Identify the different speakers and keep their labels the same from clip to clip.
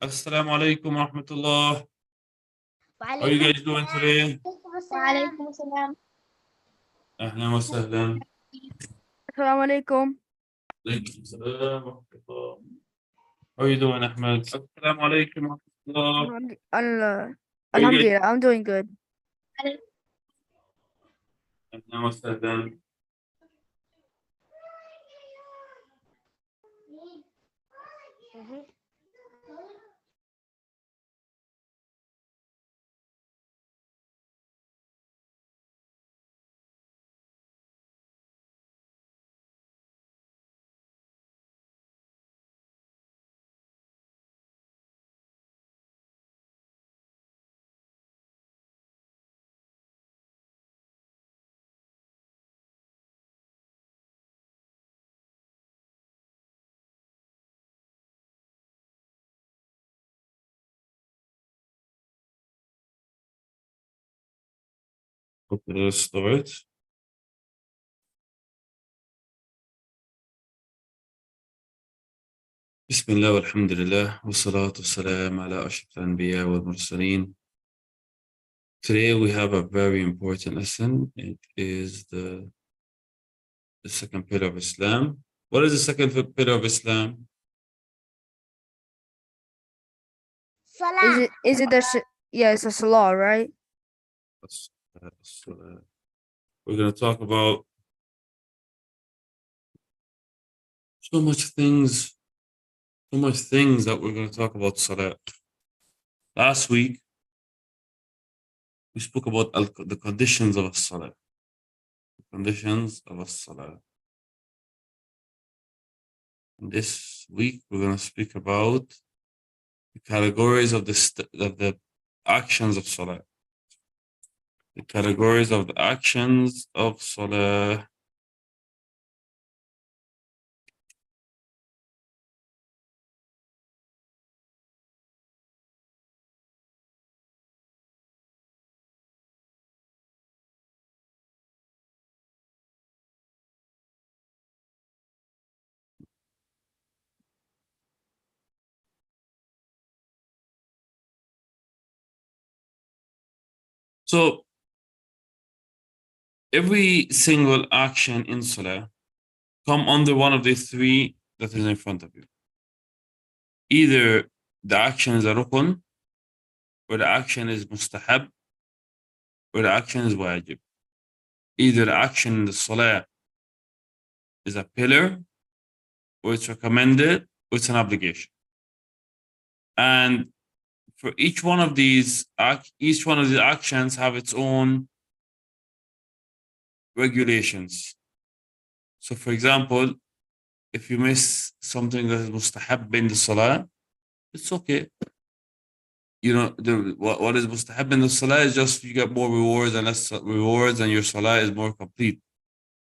Speaker 1: Assalamu alaikum wa rahmatullah. How are you
Speaker 2: وعليكم
Speaker 1: guys doing today?
Speaker 2: السلام. وعليكم السلام.
Speaker 1: أهلا وسهلا.
Speaker 3: السلام عليكم.
Speaker 1: عليكم السلام ورحمة الله. How are you doing, Ahmed? Assalamu alaikum wa rahmatullah. How are you guys?
Speaker 3: Alhamdulillah, I'm doing good.
Speaker 1: أهلا وسهلا. Okay, let's start. بسم الله والحمد لله والصلاة والسلام على أشرف الأنبياء والمرسلين. Today we have a very important lesson. It is the second pillar of Islam. What is the second pillar of Islam?
Speaker 2: صلاة.
Speaker 3: Is it it's a salah, right?
Speaker 1: We're going to talk about so much things that we're going to talk about Salah. Last week, we spoke about the conditions of a Salah. The conditions of a Salah. And this week, we're going to speak about the categories of the actions of Salah. The categories of the actions of Salah. So, every single action in Salah come under one of the three that is in front of you. Either the action is a rukun, or the action is mustahab, or the action is wajib. Either the action in the Salah is a pillar, or it's recommended, or it's an obligation. And for each one of these actions have its own regulations. So, for example, if you miss something that is mustahab in the Salah, it's okay. You know, what is mustahab in the Salah is just you get more rewards and less rewards, and your Salah is more complete.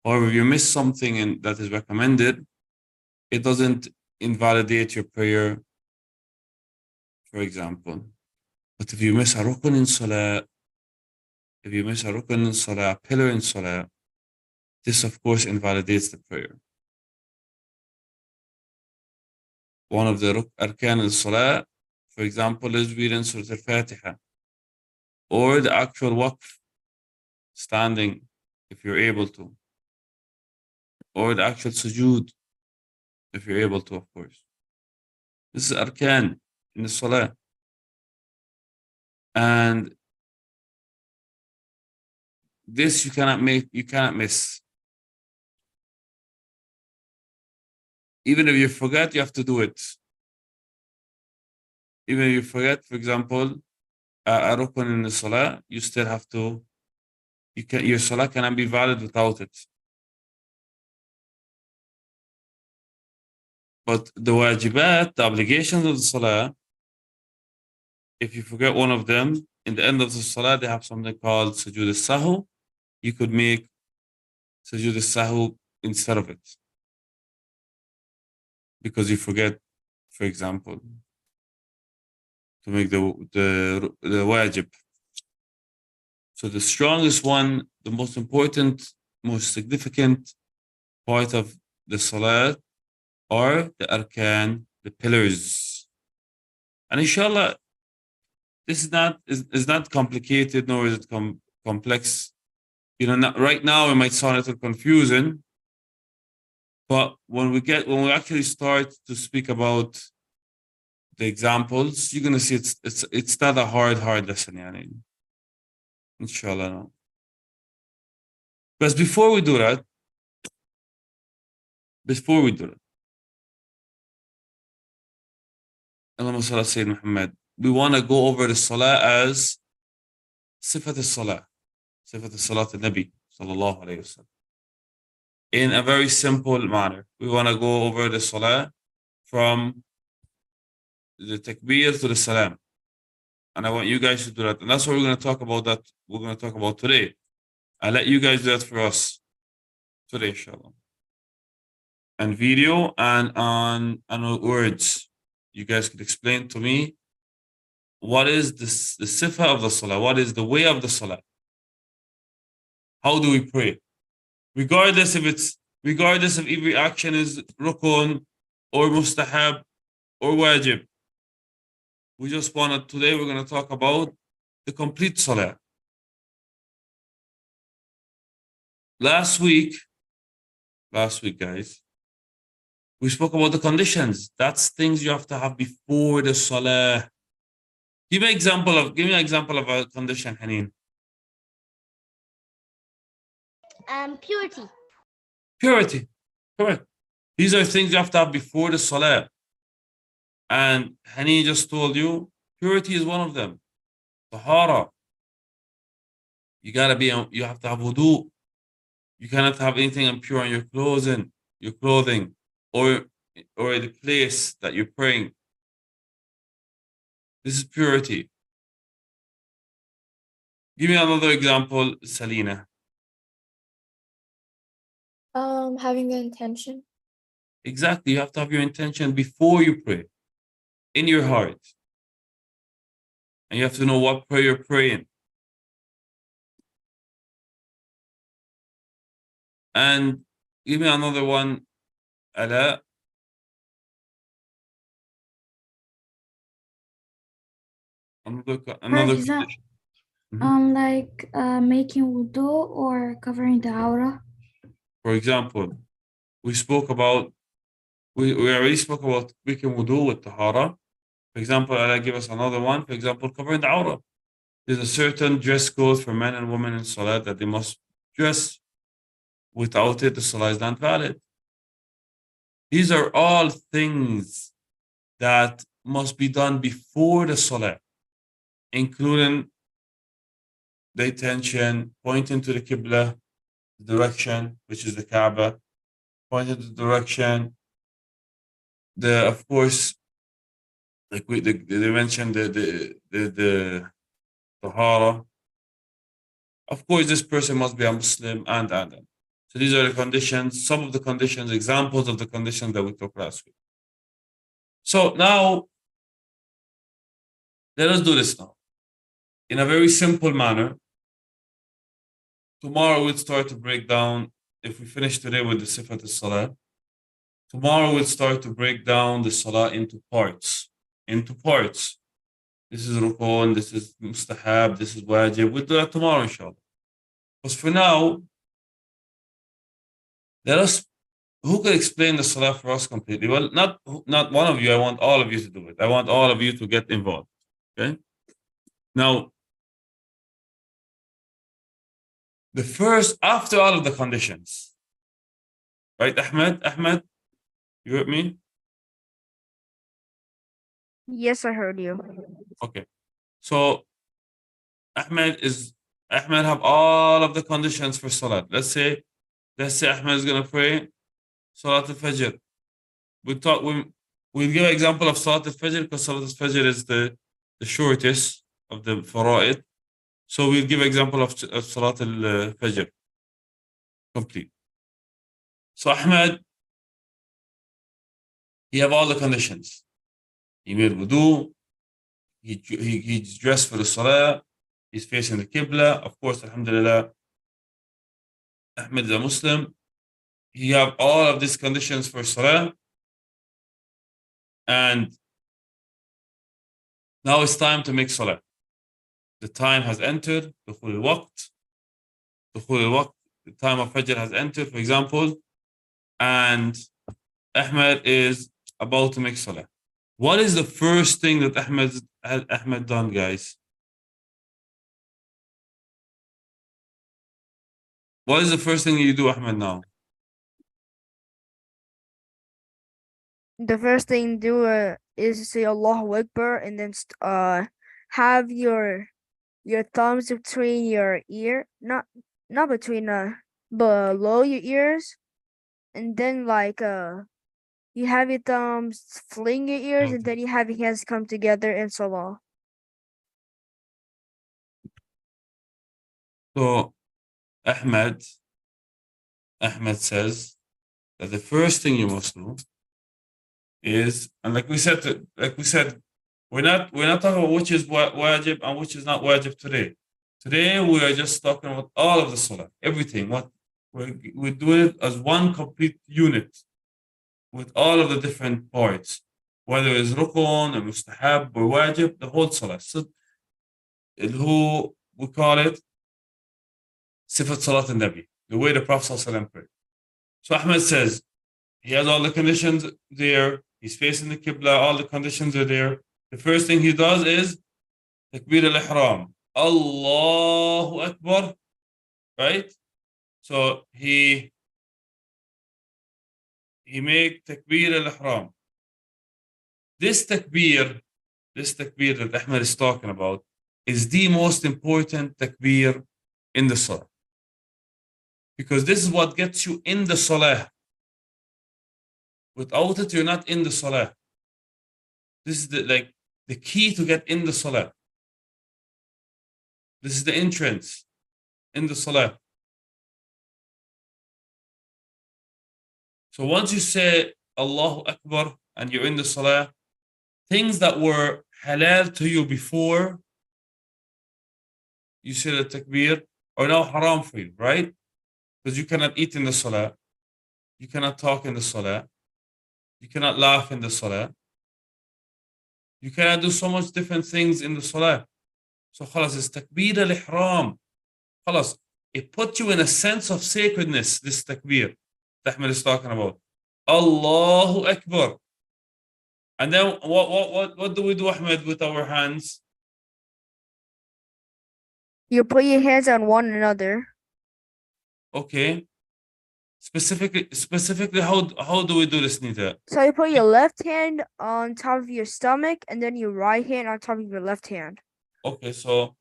Speaker 1: However, if you miss something that is recommended, it doesn't invalidate your prayer, for example. But if you miss a rukun in Salah, a pillar in Salah, this of course invalidates the prayer. One of the arkan al-Salah, for example, is reading Surah Al-Fatiha, or the actual waqf, standing, if you're able to, or the actual sujood, if you're able to, of course. This is arkan in the Salah. And this you cannot miss. Even if you forget, you have to do it. Even if you forget, for example, a rukun in the Salah, you still have to, your Salah cannot be valid without it. But the wajibat, the obligations of the Salah, if you forget one of them, in the end of the Salah, they have something called sujood al-sahu. You could make sujood al-sahu instead of it, because you forget, for example, to make the wajib. So the strongest one, the most important, most significant part of the Salah are the arkan, the pillars. And inshallah, this is not complicated, nor is it complex. Right now it might sound a little confusing, but when we actually start to speak about the examples, you're gonna see it's not a hard lesson, yani. Inshallah. No. But before we do that, Allahumma salli ala Sayyidina Muhammad, we want to go over the salah as صفة الصلاة, صفة الصلاة النبي sallallahu alayhi wasallam. In a very simple manner. We want to go over the salah from the takbir to the salam. And I want you guys to do that. And that's what we're going to talk about today. I'll let you guys do that for us today, inshallah. And video and on words. You guys could explain to me what is the sifa of the salah? What is the way of the salah? How do we pray? Regardless if every action is rukun or mustahab or wajib. Today we're going to talk about the complete salah. Last week, guys, we spoke about the conditions. That's things you have to have before the salah. Give me an example of a condition, Haneen.
Speaker 2: Purity.
Speaker 1: Purity. Correct. These are things you have to have before the salah. And Haneen just told you, purity is one of them. Tahara. You have to have wudu. You cannot have anything impure on your clothing, or the place that you're praying. This is purity. Give me another example, Salina.
Speaker 2: Having the intention.
Speaker 1: Exactly. You have to have your intention before you pray, in your heart. And you have to know what prayer you're praying. And give me another one, Ala. Another condition.
Speaker 2: Like making wudu or covering the aura.
Speaker 1: For example, we already spoke about making wudu with tahara. For example, I'll give us another one. For example, covering the aura. There's a certain dress code for men and women in salat that they must dress. Without it, the salah is not valid. These are all things that must be done before the salah, including the intention, pointing to the Qibla, the direction, which is the Kaaba, pointing to the direction. Of course, like they mentioned the tahara. Of course, this person must be a Muslim and. So these are the conditions, some of the conditions, examples of the conditions that we took last week. So now, let us do this now. In a very simple manner. Tomorrow we'll start to break down, if we finish today with the Sifat al-Salah, tomorrow we'll start to break down the Salah into parts. This is Rukun, this is Mustahab, this is Wajib. We'll do that tomorrow, inshallah. Because for now, who can explain the Salah for us completely? Well, not one of you, I want all of you to do it. I want all of you to get involved, okay? Now, the first, after all of the conditions, right, Ahmed? Ahmed, you with me?
Speaker 3: Yes, I heard you.
Speaker 1: Okay. So, Ahmed have all of the conditions for Salat. Let's say Ahmed is going to pray Salat al-Fajr. We'll give an example of Salat al-Fajr because Salat al-Fajr is the shortest of the Fara'id. So we'll give example of Salat al-Fajr. Complete. So Ahmed, he have all the conditions. He made wudu. He's dressed for the Salah. He's facing the Qibla. Of course, alhamdulillah, Ahmed is a Muslim. He have all of these conditions for Salah. And Now it's time to make salah. The time has entered. دخول الوقت. دخول الوقت. The time of Fajr has entered, for example, and Ahmed is about to make salah. What is the first thing that Ahmed done, guys? What is the first thing you do, Ahmed, now?
Speaker 3: The first thing to do is to say Allahu Akbar and then have your thumbs between your ear, not between below your ears, and then like you have your thumbs fling your ears, and then you have your hands come together in salah.
Speaker 1: So Ahmed says that the first thing you must do is, and like we said, we're not talking about which is wajib and which is not wajib today. Today we are just talking about all of the salah, everything. What we're doing it as one complete unit with all of the different parts, whether it's rukun or mustahab or wajib, the whole salah. So, who we call it Sifat Salat al-Nabi, the way the Prophet ﷺ prayed. So Ahmed says he has all the conditions there. He's facing the Qibla. All the conditions are there. The first thing he does is Takbir al-Ihram. Allahu Akbar. Right? So he make Takbir al-Ihram. This takbir that Ahmed is talking about is the most important takbir in the salah. Because this is what gets you in the salah. Without it, you're not in the salah. This is the key to get in the salah. This is the entrance in the salah. So once you say Allahu Akbar and you're in the salah, things that were halal to you before you say the takbir are now haram for you, right? Because you cannot eat in the salah, you cannot talk in the salah, you cannot laugh in the salah, you cannot do so much different things in the salah. So khalas, it's takbir al-ihram. Khalas, it puts you in a sense of sacredness, this takbir that Ahmed is talking about. Allahu Akbar. And then what do we do, Ahmed, with our hands?
Speaker 3: You put your hands on one another.
Speaker 1: Okay. Specifically, how do we do this, Nita?
Speaker 3: So you put your left hand on top of your stomach and then your right hand on top of your left hand.
Speaker 1: Okay, so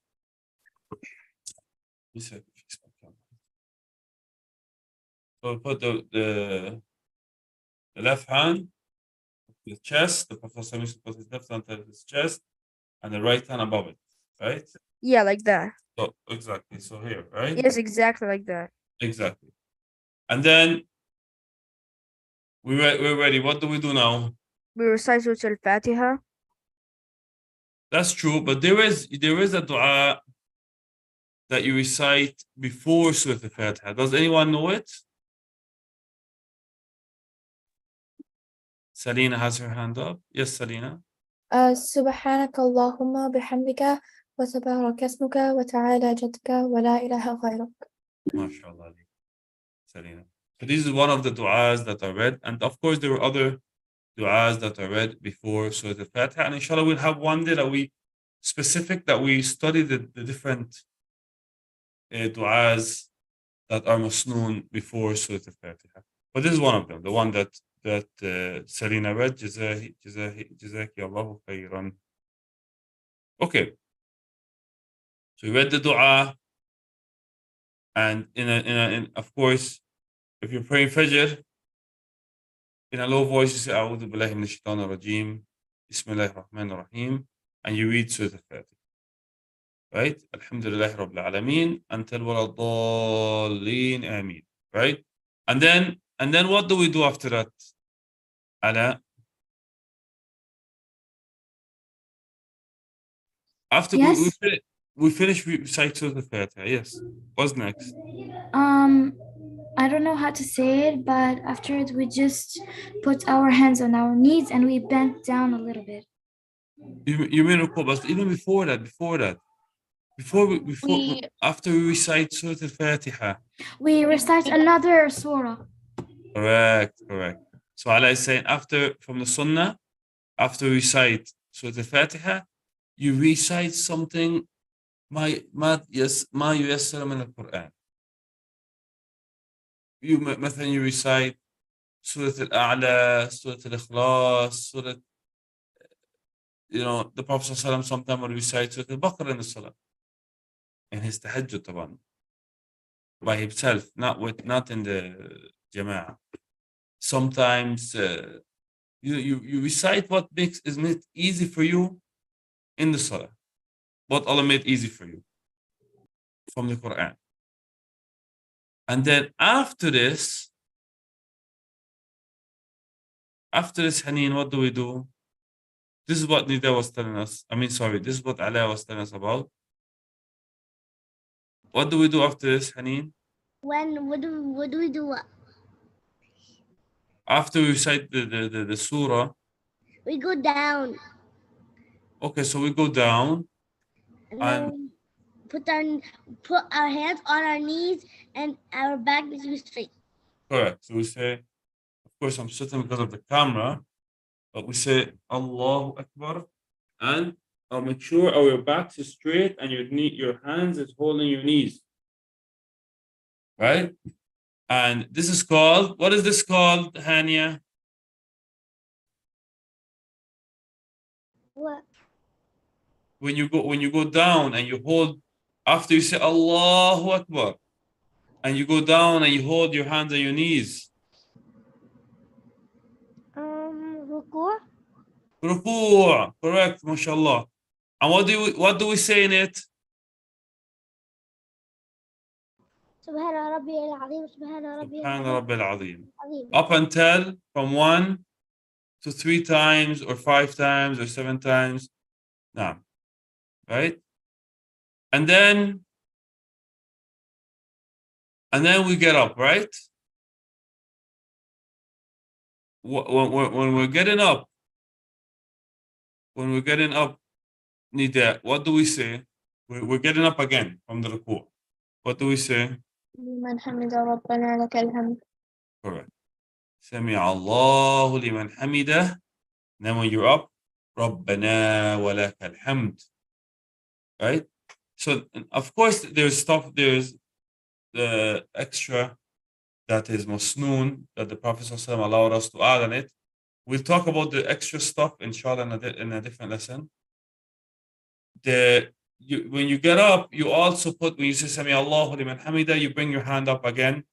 Speaker 1: we put the left hand, the chest, the Prophet used to put his left hand on his chest and the right hand above it, right?
Speaker 3: Yeah, like that.
Speaker 1: So exactly. So here, right?
Speaker 3: Yes, exactly like that.
Speaker 1: Exactly. And then we're ready. What do we do now?
Speaker 3: We recite Surah Al-Fatiha.
Speaker 1: That's true, but there is a dua that you recite before Surah Al-Fatiha. Does anyone know it? Salina has her hand up. Yes, Salina.
Speaker 2: سبحانك اللهم بحمدك وتبارك اسمك وتعالى جدك ولا إله غيرك.
Speaker 1: MashaAllah. Salina. So this is one of the du'as that are read. And of course, there were other du'as that are read before Surah Al-Fatiha. And inshallah, we'll have one day that we study the different du'as that are masnoon before Surah Al-Fatiha. But this is one of them, the one that Salina read. Jazaki Allahu khayran. Okay. So we read the du'a. And in of course, if you're praying Fajr, in a low voice, you say, A'udhu billahi minash shaitanir rajeem, Bismillahir Rahmanir Rahim, and you read Surah Al-Fatiha. Right? Alhamdulillah Rabbil Alameen, until wala dhalleen, Ameen. Right? And then what do we do after that? Ala? After
Speaker 2: Yes.
Speaker 1: we finish recite Surah Al-Fatiha. Yes. What's next?
Speaker 2: I don't know how to say it, but after it, we just put our hands on our knees and we bent down a little bit.
Speaker 1: You mean ruku, but even before that,
Speaker 2: We-
Speaker 1: after we recite Surah Al-Fatiha.
Speaker 2: We recite another surah.
Speaker 1: Correct. So Allah is saying after, from the Sunnah, after we recite Surah Al-Fatiha, you recite something ما ييسر من القرآن. مثلا you recite Surah Al-A'la, Surah Al-Ikhlas, Surah, the Prophet ﷺ sometimes will recite Surah Al-Baqarah in the Salah. In his tahajjud طبعا. By himself, not in the Jama'ah. Sometimes you recite what is made easy for you in the Salah. What Allah made easy for you from the Quran. And then after this, Haneen, what do we do? This is what Nida was telling us. This is what Allah was telling us about. What do we do after this, Haneen?
Speaker 4: What do we do?
Speaker 1: After we recite the surah.
Speaker 4: We go down.
Speaker 1: Okay, so we go down.
Speaker 4: And then we put our hands on our knees and our back is straight.
Speaker 1: Correct. So we say, of course, I'm sitting because of the camera, but we say Allahu Akbar, and I'll make sure our back is straight and your hands is holding your knees. Right? And this is called, what is this called, Hania?
Speaker 4: What?
Speaker 1: When you go down and you hold, after you say Allahu Akbar, and you go down and you hold your hands on your knees.
Speaker 4: Ruku'.
Speaker 1: Ruku', correct, mashallah. And what do we say in it?
Speaker 4: Subhana Rabbil Azim,
Speaker 1: Subhana Rabbil Azim. Up until from 1 to 3 times or 5 times or 7 times. Now, right? And then we get up, right? When we're getting up, Nida, what do we say? We're getting up again from the ruku'. What do we say?
Speaker 2: لمن حمد ربنا لك الحمد.
Speaker 1: Correct. سمع الله لمن حمده. Then when you're up, ربنا ولك الحمد. Right? So, of course, there's the extra that is masnoon that the Prophet ﷺ allowed us to add on it. We'll talk about the extra stuff, inshallah, in a different lesson. When you get up, you also put, when you say Sami Allahu liman hamida, you bring your hand up again.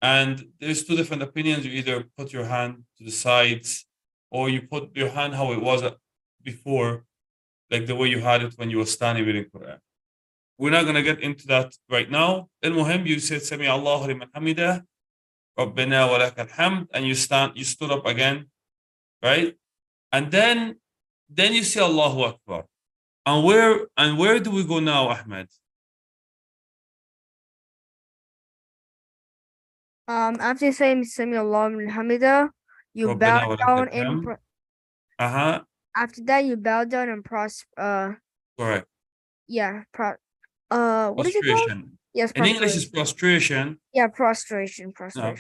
Speaker 1: And there's 2 different opinions. You either put your hand to the sides or you put your hand how it was before, like the way you had it when you were standing reading Quran. We're not going to get into that right now. Al-Muhim, you said Sami Allahu liman hamida, Rabbana wa lakal hamd, and you stood up again, right? And then you say Allahu Akbar. And where do we go now, Ahmed?
Speaker 3: After saying Sami Allahu liman hamidah, you
Speaker 1: Rabbana
Speaker 3: bow
Speaker 1: wa
Speaker 3: down
Speaker 1: lakal
Speaker 3: and
Speaker 1: hamd.
Speaker 3: after that you bow down and
Speaker 1: Correct.
Speaker 3: Yeah, what is it called?
Speaker 1: Prostration.
Speaker 3: Yes,
Speaker 1: In English, it's prostration.
Speaker 3: Yeah, prostration.
Speaker 1: No.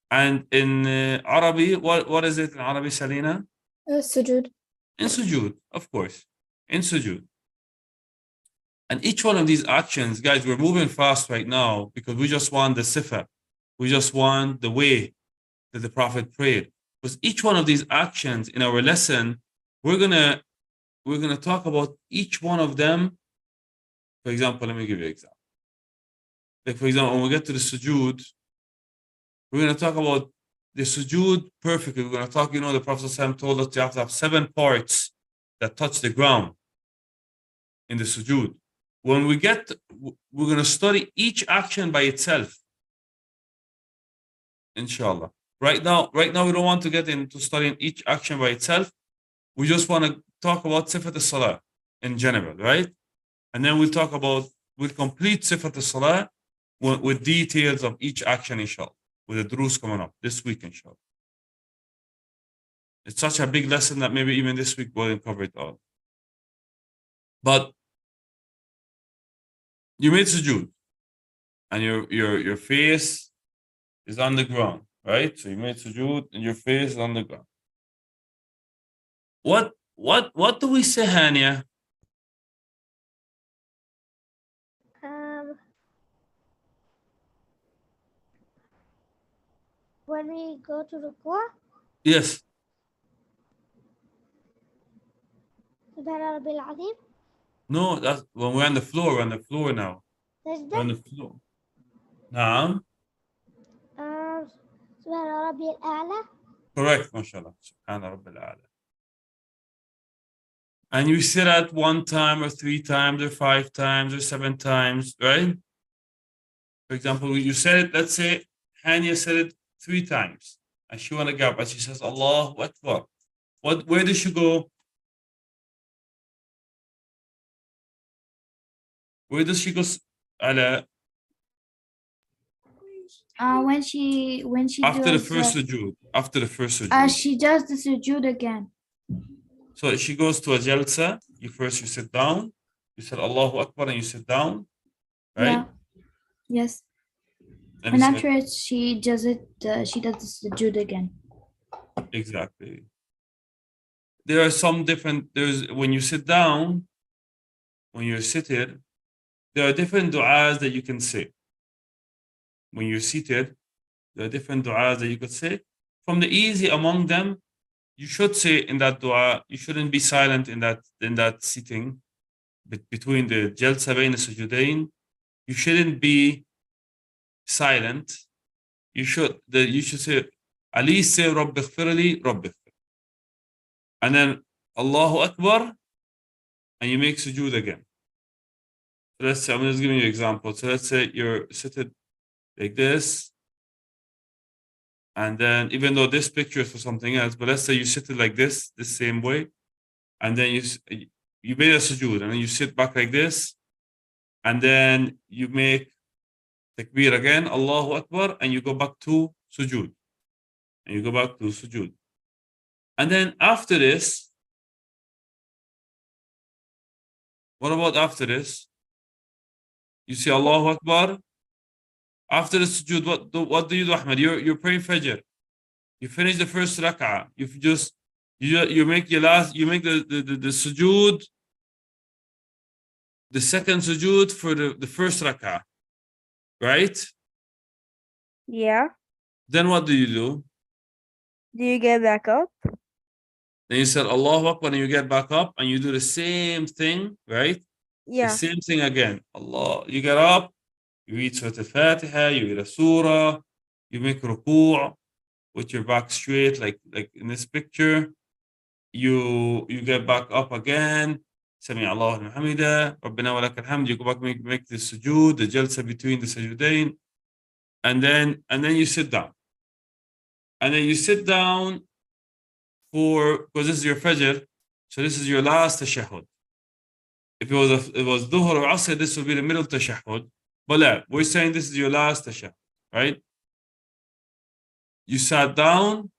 Speaker 1: And in Arabic, what is it in Arabic, Salina?
Speaker 2: Sujud.
Speaker 1: In sujood, of course. In sujood. And each one of these actions, guys, we're moving fast right now because we just want the sifa. We just want the way that the Prophet prayed. Because each one of these actions in our lesson, we're gonna talk about each one of them. For example, let me give you an example. Like, for example, when we get to the sujood, we're going to talk about the sujood perfectly. We're going to talk, the Prophet ﷺ told us you have to have 7 parts that touch the ground in the sujood. When we're going to study each action by itself. Inshallah. Right now, we don't want to get into studying each action by itself. We just want to talk about Sifat al-Salah in general, right? And then we'll complete Sifat al-Salah with details of each action, inshallah, with the durus coming up this week, inshallah. It's such a big lesson that maybe even this week we'll cover it all. But you made sujood, and your face is on the ground, right? So you made sujood, and your face is on the ground. What do we say, Hania?
Speaker 4: When we go to the core,
Speaker 1: Yes.
Speaker 4: سبحان ربي العظيم.
Speaker 1: No, that's when we're on the floor. We're on the floor now. We're on
Speaker 4: سجدة.
Speaker 1: the floor. نعم.
Speaker 4: سبحان ربي الأعلى.
Speaker 1: Correct, mashallah. Subhana Rabbil A'la. And you sit at 1 time or 3 times or 5 times or 7 times, right? For example, you said it, let's say Hania said it 3 times. And she went to gap and she says, Allahu Akbar. Where did she go? Where does she go? Ala,
Speaker 2: When she
Speaker 1: after the
Speaker 2: does,
Speaker 1: first sujood. After the first sujood.
Speaker 2: she does the sujood again.
Speaker 1: So she goes to a jalsa. You sit down. You said Allahu Akbar and you sit down, right?
Speaker 2: Yeah. Yes.
Speaker 1: And
Speaker 2: And
Speaker 1: you said-
Speaker 2: after it, she does it. She does the sujood again.
Speaker 1: Exactly. There are some different. There's when you sit down, when you're seated, there are different du'as that you can say. When you're seated, there are different du'as that you could say. From the easy among them, you should say in that du'a. You shouldn't be silent in that sitting, between the jalsa bayn sujudain. You shouldn't be silent. You should say, at least say Rabbi ighfirli, Rabbi ighfir. And then Allahu Akbar, and you make sujood again. So let's say, I'm just giving you an example. So let's say you're seated like this, and then even though this picture is for something else, but let's say you sit it like this, the same way, and then you made a sujood, and then you sit back like this, and then you make takbir again, Allahu Akbar, and you go back to sujood. And you go back to sujood. And then after this, what about after this? You say Allahu Akbar. After the sujood, what do you do, Ahmed? You're praying Fajr. You finish the first rak'ah. You make the sujood, the second sujood for the first rak'ah, right?
Speaker 3: Yeah.
Speaker 1: Then what do you do?
Speaker 3: Do you get back up?
Speaker 1: Then you said Allahu Akbar and you get back up and you do the same thing, right?
Speaker 3: Yeah.
Speaker 1: The same thing again. Allah, you get up, you read Surah Al-Fatiha, you read a surah, you make ruku' with your back straight, like in this picture. You get back up again. Sami Allahu liman hamidah, Rabbana wa lakal hamd. You go back, make the sujood, the jalsa between the sujudain, and then you sit down. And then you sit down because this is your fajr, so this is your last tashahhud. If it was dhuhr or asr, this would be the middle tashahhud. But we're saying this is your last tashahhud, right? You sat down,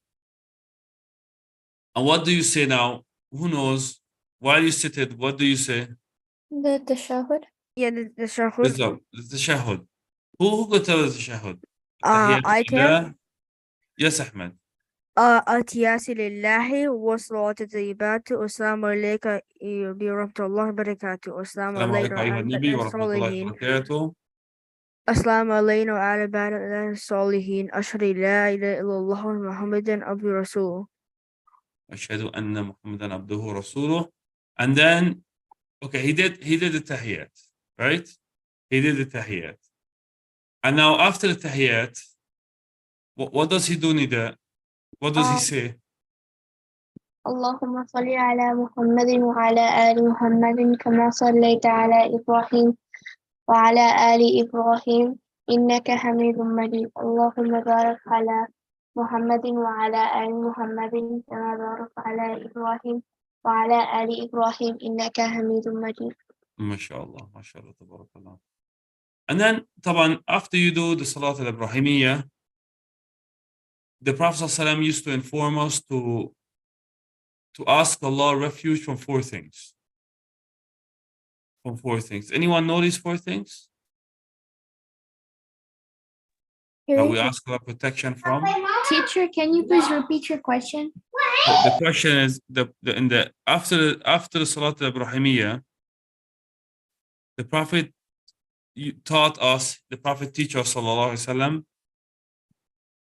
Speaker 1: and what do you say now? Who knows? While you seated, what do you say?
Speaker 2: The tashahhud.
Speaker 3: Yeah, the shahud.
Speaker 1: بالضبط, the tashahhud. Who could tell us the tashahhud?
Speaker 3: I can.
Speaker 1: Yes, Ahmed.
Speaker 3: التياسي لله والصلوات الطيبات والسلام عليك ورحمة الله وبركاته والسلام
Speaker 1: السلام عليكم
Speaker 3: علينا
Speaker 1: أيها النبي
Speaker 3: وعلى
Speaker 1: ورحمة الله
Speaker 3: الصالحين
Speaker 1: وبركاته.
Speaker 3: السلام علينا وعلى بعد الصالحين أشهد أن لا إله إلا الله ومحمدا عبده ورسوله.
Speaker 1: أشهد أن محمدا عبده ورسوله. And then, okay, he did the tahiyyat, right? He did the tahiyyat. And now after the tahiyyat, what does he do, Nida? What does he say?
Speaker 5: اللهم صل على محمد وعلى آل محمد كما صليت على إبراهيم وعلى آل إبراهيم إنك حميد مجيد اللهم بارك على محمد وعلى آل محمد كما باركت على إبراهيم وعلى آل إبراهيم إنك حميد مجيد.
Speaker 1: ما شاء الله, ما شاء الله, تبارك الله. And then, طبعا, after you do the Salat al-Ibrahimiyya, the Prophet ﷺ used to inform us to ask Allah refuge from 4 things. from 4 things. Anyone know these 4 things that we ask Allah protection from?
Speaker 2: Teacher, can you please repeat your question?
Speaker 1: The question is after the Salat al-Ibrahimiyya, the Prophet taught us, the Prophet teach us sallallahu alaihi wasallam,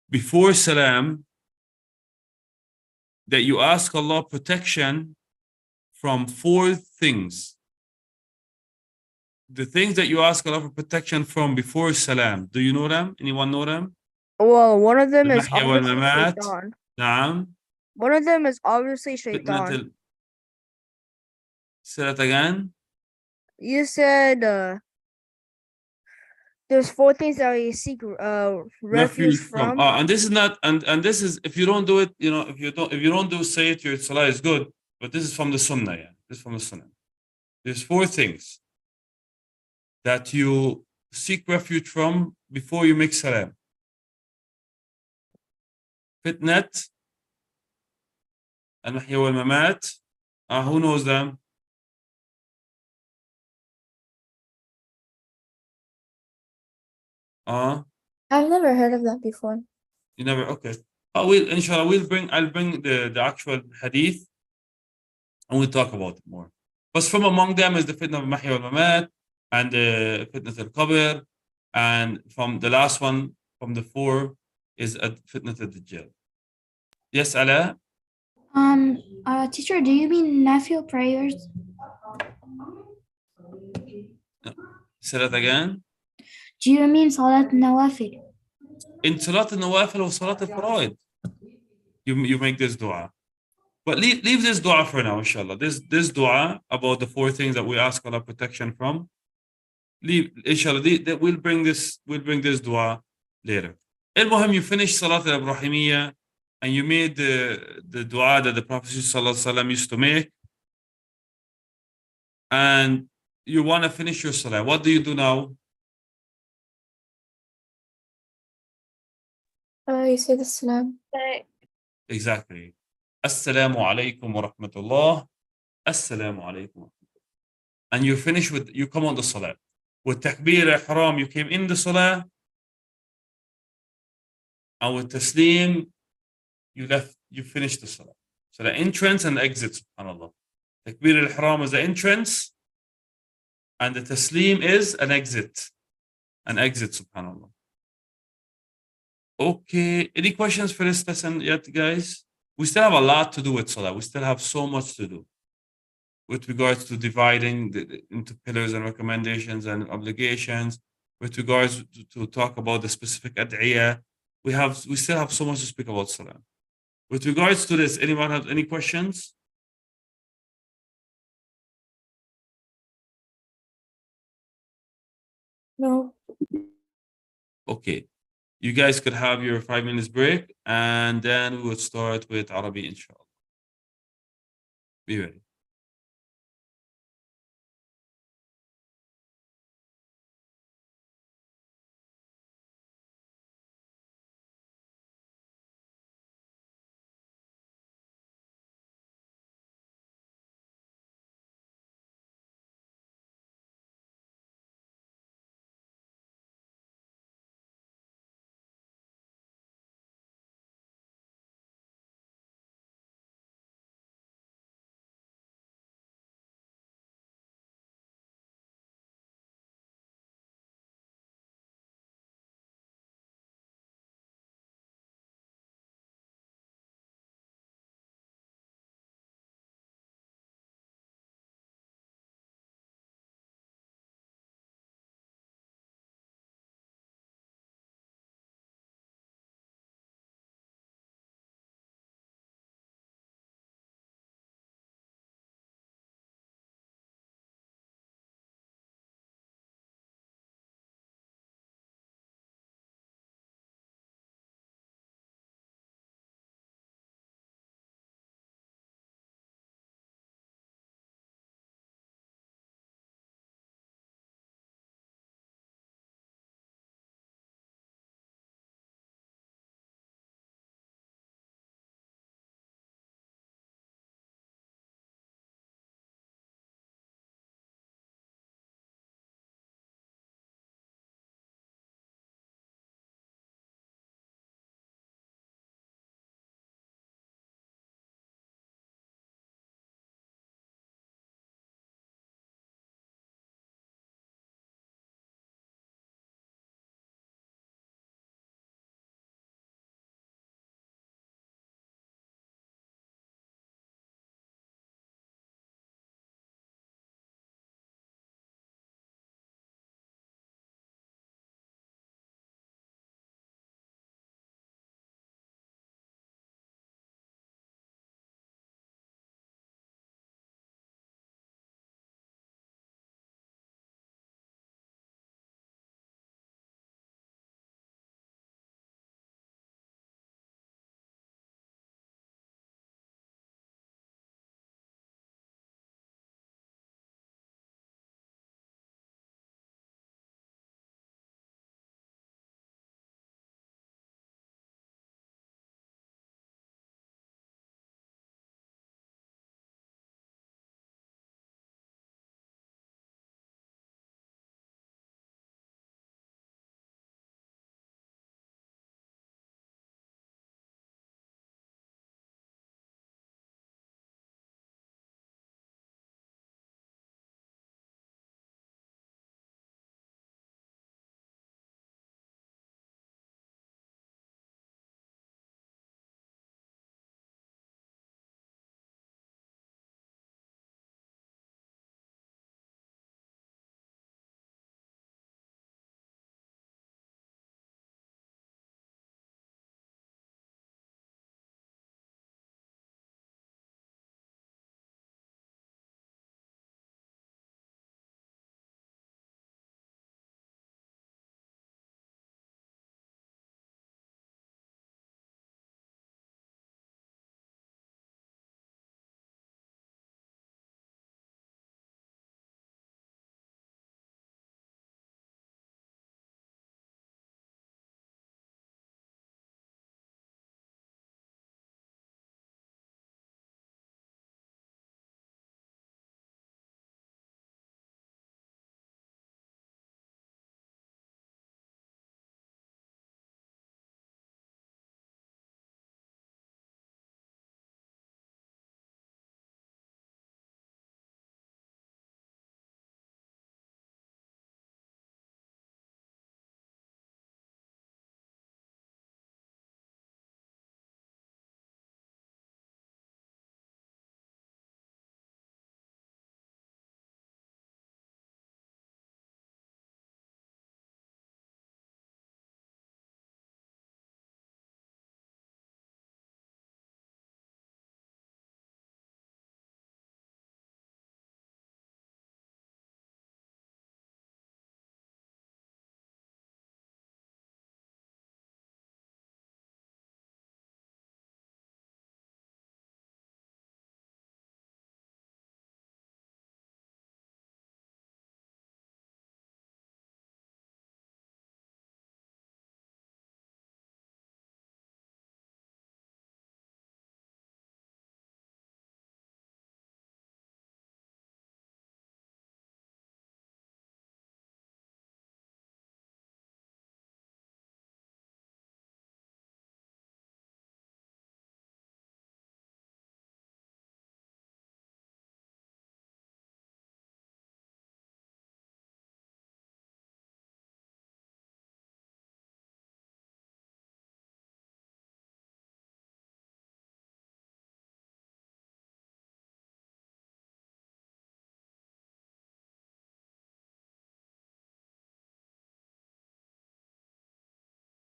Speaker 1: before salam, that you ask Allah protection from 4 things. The things that you ask Allah for protection from before salam, do you know them? Anyone know them?
Speaker 3: Well, one of them is
Speaker 1: المحيا
Speaker 3: obviously
Speaker 1: والممات.
Speaker 3: shaitan.
Speaker 1: نعم.
Speaker 3: One of them is obviously
Speaker 1: فتنة
Speaker 3: shaitan.
Speaker 1: Say that again.
Speaker 3: You said there's 4 things that we seek refuge from.
Speaker 1: And this is not, and this is, if you don't do it, you know, if you don't do say it, your salah is good. But this is from the sunnah, yeah. This is from the sunnah. There's 4 things that you seek refuge from before you make salam. Fitnat, al-mahya wal-mamat. Who knows them?
Speaker 2: I've never heard of that before.
Speaker 1: You never, okay. Inshallah, I'll bring the actual hadith and we'll talk about it more. But from among them is the fitna of mahya wal mamat and the fitna al qabr, and from the last one, from the 4, is fitna al dajjal. Yes, Ala?
Speaker 2: Teacher, do you mean nafil prayers?
Speaker 1: Say that again.
Speaker 2: Do you mean salat nawafil?
Speaker 1: In Salat al-Nawafil or Salat al-Faraid, you make this dua. But leave this dua for now, inshallah. This dua about the 4 things that we ask Allah protection from. Leave, inshallah, we'll bring this dua later. Al-Muhim, you finish Salat al-Ibrahimiyya and you made the dua that the Prophet ﷺ used to make, and you want to finish your salah. What do you do now?
Speaker 2: You say the salam.
Speaker 1: Exactly. Assalamu alaikum wa rahmatullah. Assalamu alaikum. And you finish with, you come on the salah. With takbir ihram, you came in the salah. And with taslim, you finished the salah. So the entrance and the exit, subhanAllah. Takbir al-ihram is the entrance, and the taslim is an exit. An exit, subhanAllah. Okay, any questions for this lesson yet, guys? We still have a lot to do with salah. We still have so much to do with regards to dividing into pillars and recommendations and obligations, with regards to talk about the specific ad'iyah. We still have so much to speak about salah. With regards to this, anyone have any questions?
Speaker 2: No.
Speaker 1: Okay. You guys could have your 5 minutes break, and then we would start with Arabi, inshallah. Be ready.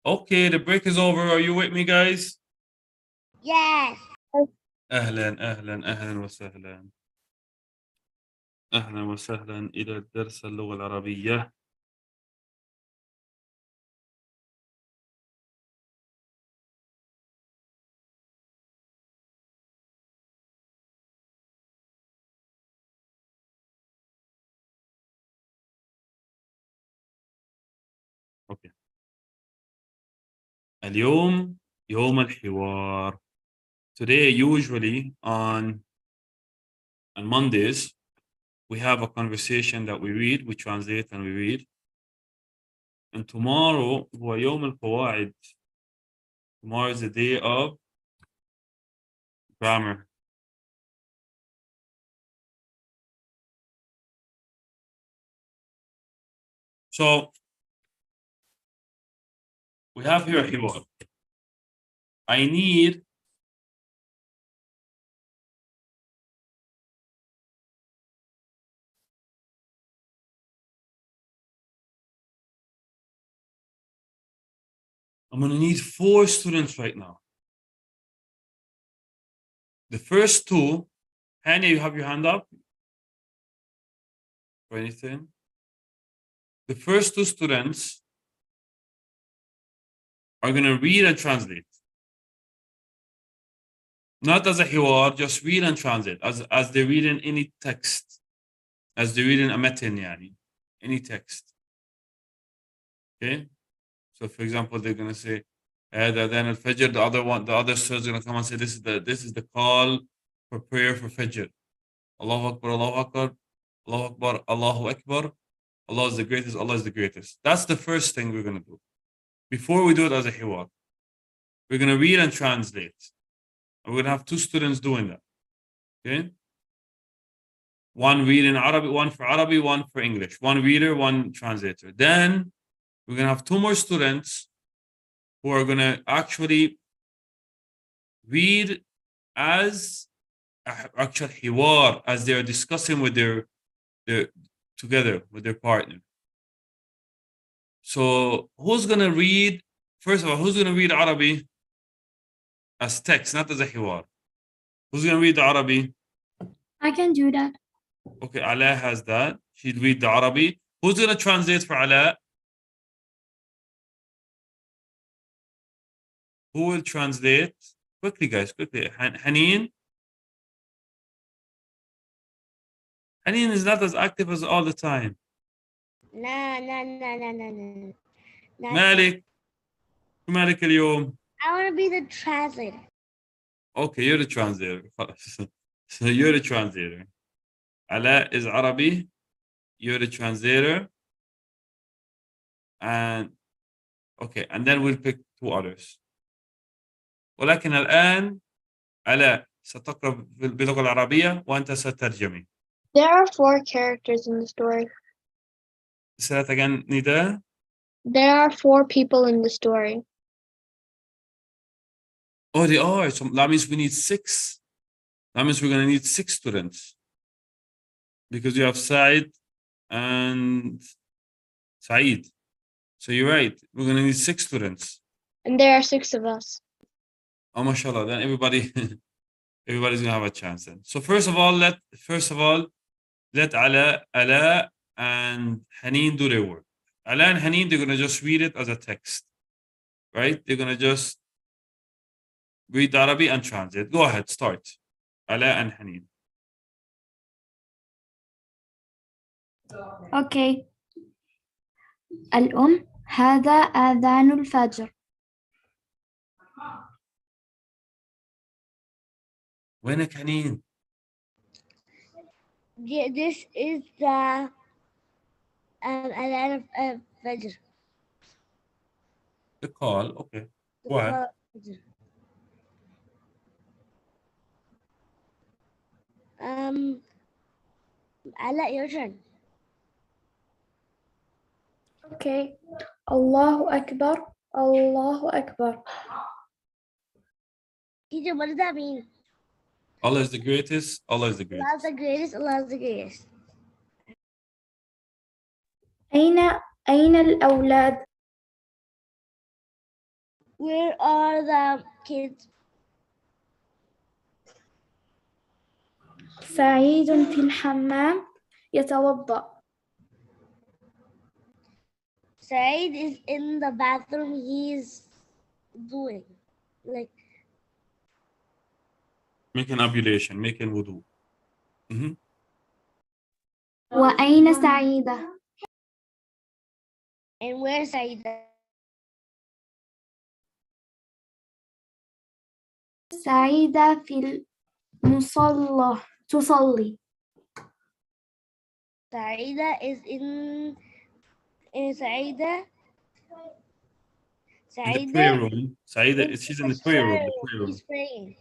Speaker 1: Okay, the break is over. Are you with me, guys?
Speaker 4: Yes.
Speaker 1: أهلا أهلا أهلا وسهلا. أهلا وسهلا إلى درس اللغة العربية. أوكي. اليوم يوم الحوار. Today, usually on Mondays, we have a conversation that we read, we translate and we read. And tomorrow هو يوم القواعد. Tomorrow is the day of grammar. So we have here a حوار. I need I'm going to need 4 students right now. The first 2, Hania, you have your hand up or anything? The first 2 students are going to read and translate. Not as a حوار, just read and translate as they read in any text. As they read in a متن يعني. Any text. Okay? So for example, they're going to say then al-Fajr, the other student's going to come and say this is the call for prayer for Fajr. Allahu Akbar, Allahu Akbar, Allahu Akbar, Allahu Akbar. Allah is the greatest, Allah is the greatest. That's the first thing we're going to do. Before we do it as a حوار, we're going to read and translate. And we're going to have 2 students doing that. Okay? One reading Arabic, one for Arabic, one for English. One reader, one translator. Then we're going to have 2 more students who are going to actually read as actual حوار, as they're discussing with their together with their partner. So who's going to read, first of all, who's going to read Arabic as text, not as a حوار? Who's going to read the Arabic?
Speaker 2: I can do that.
Speaker 1: Okay, Ala has that. She'd read the Arabic. Who's going to translate for Ala? Who will translate? Quickly, guys, quickly. Haneen? Haneen is not as active as all the time.
Speaker 4: No.
Speaker 1: Malik. Malik اليوم.
Speaker 4: I want to be the translator.
Speaker 1: Okay, you're the translator. So you're the translator. Ala is Arabi. You're the translator. And okay, and then we'll pick 2 others. ولكن الآن علاء ستقرأ باللغة العربية وأنت ستترجمي.
Speaker 5: There are 4 characters in the story.
Speaker 1: Say that again, Nida.
Speaker 5: There are 4 people in the story.
Speaker 1: Oh, they are. So that means we need 6. That means we're going to need 6 students. Because you have Said and Saeed. So you're right. We're going to need 6 students.
Speaker 5: And there are 6 of us.
Speaker 1: Oh, mashallah. Then everybody's going to have a chance then. So first of all, let Ala and Haneen do their work. Ala and Haneen, they're going to just read it as a text. Right? They're going to just read the Arabic and translate. Go ahead, start. Ala and Haneen.
Speaker 2: Okay. الأم هذا آذان الفجر.
Speaker 1: وينك حنين؟
Speaker 4: This is the Adhan of Fajr.
Speaker 1: The call, okay. Go ahead.
Speaker 4: Ala, your turn.
Speaker 2: Okay. Allahu Akbar. Allahu Akbar.
Speaker 4: Teacher, what does that mean?
Speaker 1: Allah is the greatest. Allah is the greatest.
Speaker 4: Allah is the greatest. Allah is the greatest.
Speaker 2: أين الأولاد؟
Speaker 4: Where are the kids?
Speaker 2: سعيد في الحمام يتوضأ.
Speaker 4: Said is in the bathroom. He's doing like
Speaker 1: making ablution, making wudu. Mhm.
Speaker 2: وأين سعيدة؟
Speaker 4: and where Said?
Speaker 2: سعيدة في المصلى تصلي.
Speaker 4: Saida is in Saida.
Speaker 1: In the prayer
Speaker 4: Saida
Speaker 1: room. Saida, she's in the prayer room. The prayer room.
Speaker 4: She's praying.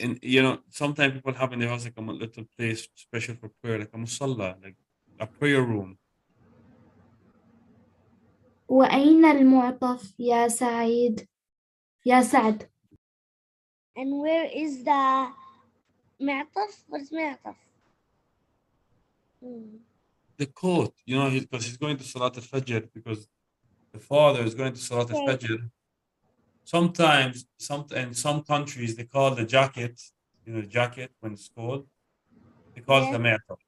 Speaker 1: And you know, sometimes people have in their house like a little place special for prayer, like a musalla, like a prayer room.
Speaker 2: وأين المعطف يا سعيد؟ يا سعد.
Speaker 4: And where is the Ma'taf? What's Ma'taf?
Speaker 1: The coat, you know, because he's going to Salat al-Fajr, because the father is going to Salat al-Fajr. Sometimes, in some countries, they call the jacket, you know, the jacket when it's cold, they call it the ma'taf.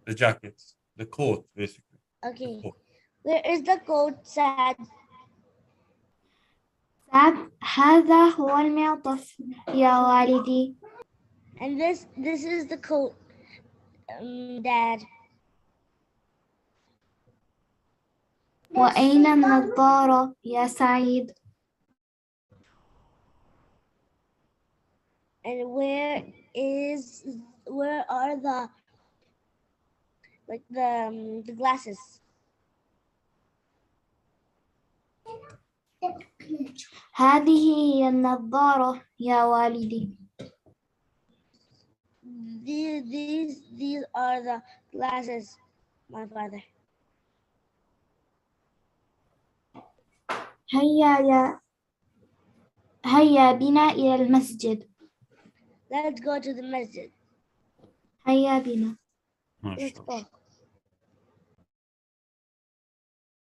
Speaker 1: The jacket, the coat, basically.
Speaker 4: Okay.
Speaker 1: The coat.
Speaker 4: Where is the coat, Sad?
Speaker 2: سعد هذا هو المعطف يا والدي.
Speaker 4: And this is the coat, Dad.
Speaker 2: وأين النظارة يا سعيد؟
Speaker 4: And where are the the glasses?
Speaker 2: هذه هي النظارة يا والدي.
Speaker 4: These are the glasses, my father.
Speaker 2: هيا بنا إلى المسجد.
Speaker 4: Let's go to the masjid.
Speaker 2: هيا بنا.
Speaker 4: Let's go.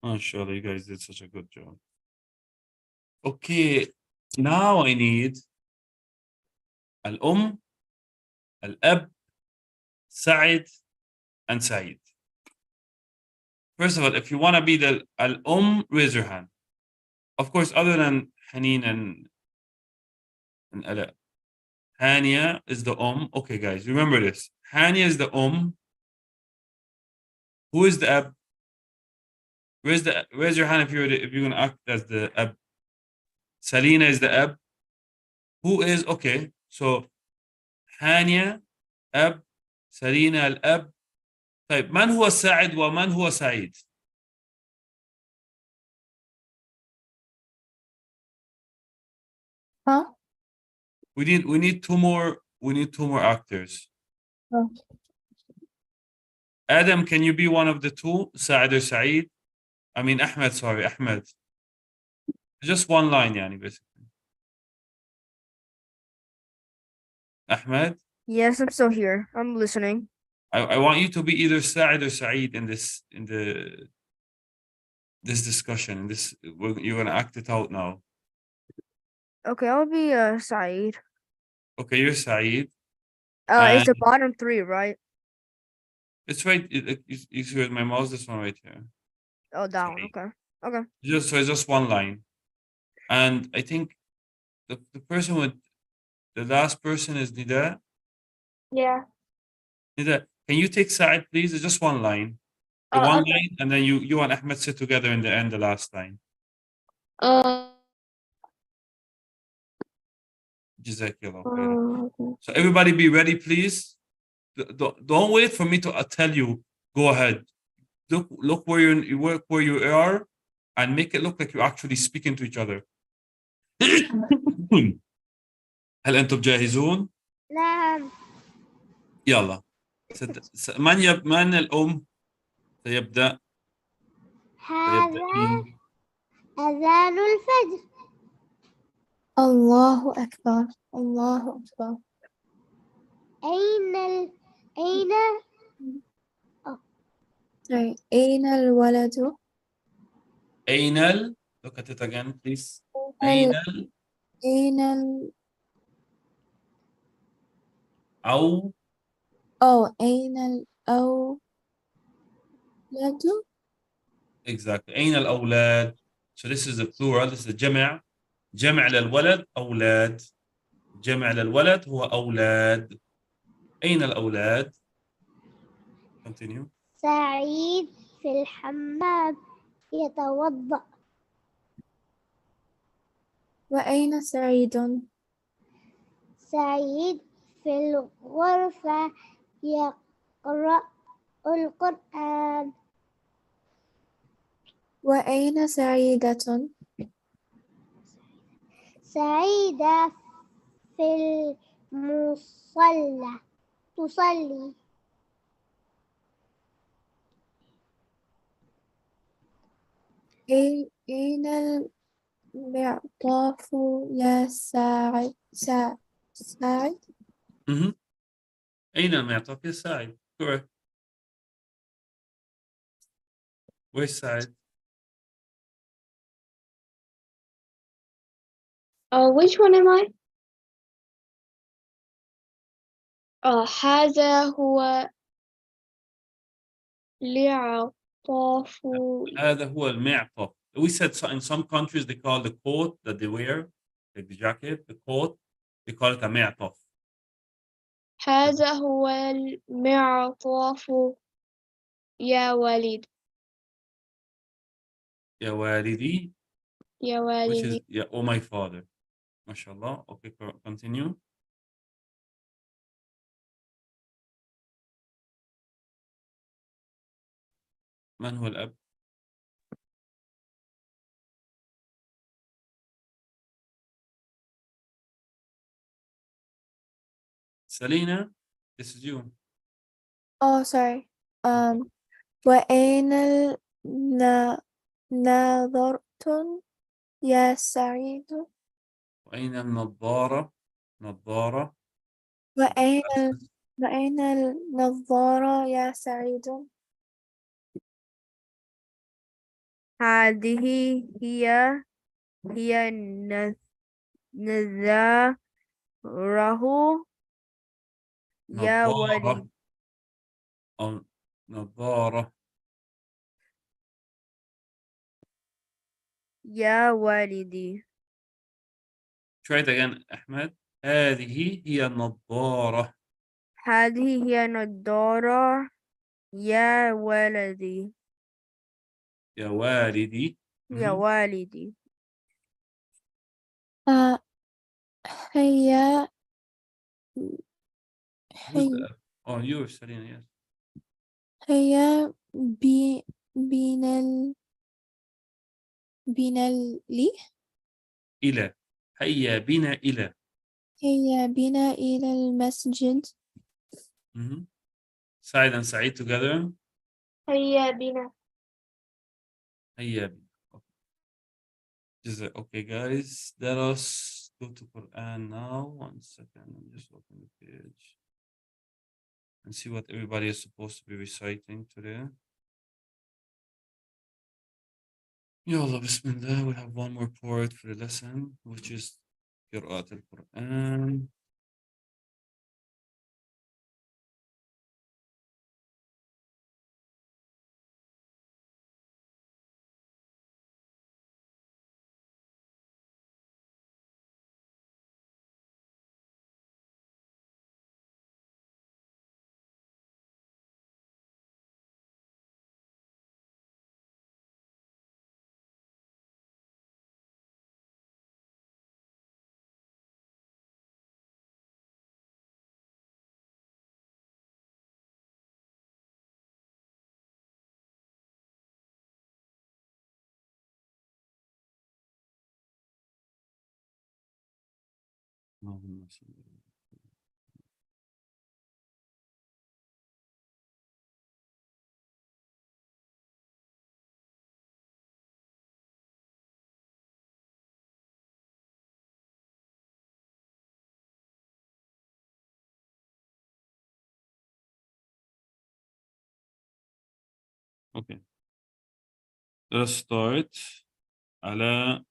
Speaker 1: MashaAllah, you guys did such a good job. Okay, now I need Al-Umm, Al-Ab, Sa'id, and Sa'id. First of all, if you want to be the Al-Umm, raise your hand. Of course, other than Haneen and Ala. Hania is the Okay, guys, remember this. Hania is the Who is the Ab? Raise your hand if you're gonna act as the Ab. Salina is the Ab. Who is okay? So Hania, Ab, Salina الأب. طيب من هو الساعد ومن هو سعيد؟
Speaker 5: Huh?
Speaker 1: We need two more actors.
Speaker 5: Oh.
Speaker 1: Adam, can you be one of the two? Saad or Saeed? I mean Ahmed, sorry, Ahmed. Just one line, yani, basically. Ahmed?
Speaker 3: Yes, I'm still here. I'm listening.
Speaker 1: I want you to be either Saad or Saeed in this discussion. You're gonna act it out now.
Speaker 3: Okay, I'll be Saeed.
Speaker 1: Okay, you're Saeed.
Speaker 3: It's the bottom three, right?
Speaker 1: It's right. You see with my mouse, this one right here.
Speaker 3: Oh, that one.
Speaker 1: Saeed.
Speaker 3: Okay. Okay.
Speaker 1: It's just one line. And I think the person with the last person is Nida.
Speaker 5: Yeah.
Speaker 1: Nida, can you take Saad, please? It's just one line. The one
Speaker 5: Okay.
Speaker 1: line, and then you and Ahmed sit together in the end, the last line. Jazakallah khairan.
Speaker 5: Okay.
Speaker 1: So everybody be ready, please. Don't wait for me to tell you. Go ahead. Look where you are, and make it look like you're actually speaking to each other. هل أنتم جاهزون؟
Speaker 4: نعم.
Speaker 1: يلا. من الأم سيبدأ؟
Speaker 4: هذا أذان الفجر.
Speaker 5: الله أكبر. الله أكبر.
Speaker 4: أين
Speaker 5: أين الولد؟
Speaker 1: أين look at it again please. أين
Speaker 5: أين
Speaker 1: أو
Speaker 5: أين الأولاد؟
Speaker 1: exactly أين الأولاد. So this is the plural, this is the جمع. جمع للولد أولاد. جمع للولد هو أولاد. أين الأولاد؟ continue.
Speaker 4: سعيد في الحمام يتوضأ.
Speaker 5: وأين سعيد؟
Speaker 4: سعيد في الغرفة يقرأ القرآن.
Speaker 5: وأين سعيدة؟
Speaker 4: سعيدة في المصلى تصلي.
Speaker 5: أين المعطف يا ساعد؟ ساعد؟
Speaker 1: Mhm. أين المعطف يا سعيد. correct. ويش سعيد؟
Speaker 5: Which one am I? هذا هو العطاف.
Speaker 1: هذا هو المعطف. We said so in some countries they call the coat that they wear, like the jacket, the coat, they call it a معطف.
Speaker 5: هذا هو المعطف يا ولد.
Speaker 1: يا والدي,
Speaker 5: يا
Speaker 1: which is
Speaker 5: والدي.
Speaker 1: yeah, oh my father. ما شاء الله. Okay, continue. من هو الأب؟ Selena, this is you.
Speaker 5: sorry. وأين ناظرتم يا سعيد؟
Speaker 1: وأين النظارة؟ نظارة.
Speaker 5: وأين
Speaker 1: glasses.
Speaker 5: وأين النظارة يا سعيد؟
Speaker 3: هذه هي نظاره يا
Speaker 1: نظارة
Speaker 3: ولد.
Speaker 1: أو نظارة.
Speaker 3: يا ولدي.
Speaker 1: Try it again أحمد. هذه هي النظارة.
Speaker 3: هذه هي نظارة يا ولدي.
Speaker 1: يا والدي.
Speaker 3: يا
Speaker 1: Mhm.
Speaker 3: والدي.
Speaker 5: هيا
Speaker 1: Who's the oh you Selena, yes.
Speaker 5: هيا بنا لي.
Speaker 1: إلى. هيا بنا إلى.
Speaker 5: هيا بنا إلى المسجد.
Speaker 1: Mhm. سعيد and سعيد together.
Speaker 5: هيا بنا.
Speaker 1: هيا بنا. Okay guys, let us go to Quran now. 1 second, I'm just open the page and see what everybody is supposed to be reciting today. Yalla, Bismillah. We have one more part for the lesson, which is Qira'at al-Quran. اللهم صل على Okay. let's start. على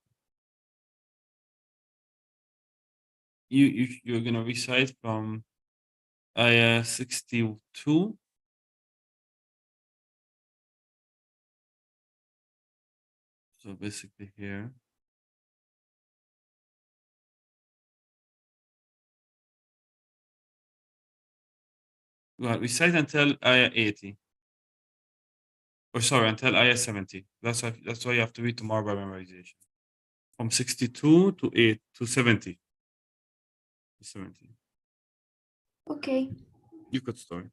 Speaker 1: you're gonna recite from ayah 62. So basically here. Go ahead, recite until ayah 80. Or sorry, until ayah 70. That's why you have to read tomorrow by memorization. From 62 to 8 to 70. 70.
Speaker 2: Okay.
Speaker 1: You could start.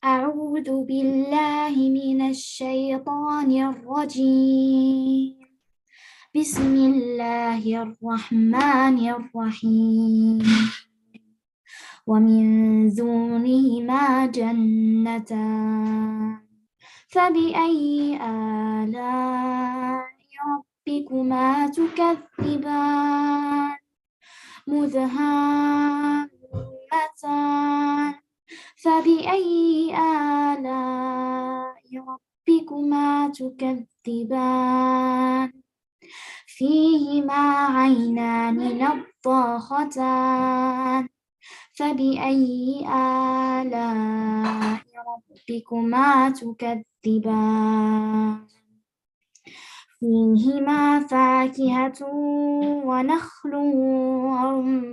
Speaker 2: أعوذ بالله من الشيطان الرجيم بسم الله الرحمن الرحيم ومن دونهما جنتان فبأي آلاء ربكما تكذبان مدهامتان فبأي آلاء ربكما تكذبان فيهما عينان نضاختان فبأي آلاء ربكما تكذبان فيهما فاكهة ونخل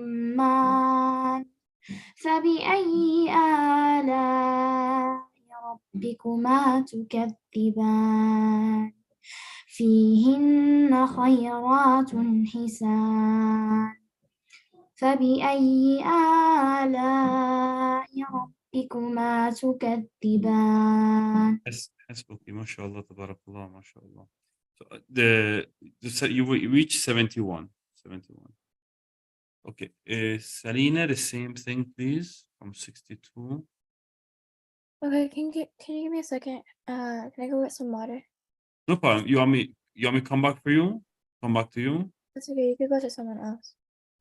Speaker 2: ورمان فبأي آلاء ربكما تكذبان فيهن خيرات حسان فبأي آلاء ربكما تكذبان
Speaker 1: حسبك ما شاء الله تبارك الله ما شاء الله. So you reach 71. 71. Okay. Salina, the same thing, please. From 62.
Speaker 6: Okay, can you give me a second? Can I go get some water?
Speaker 1: No problem. You want me to come back for you? Come back to you?
Speaker 6: That's okay, you could go to someone else.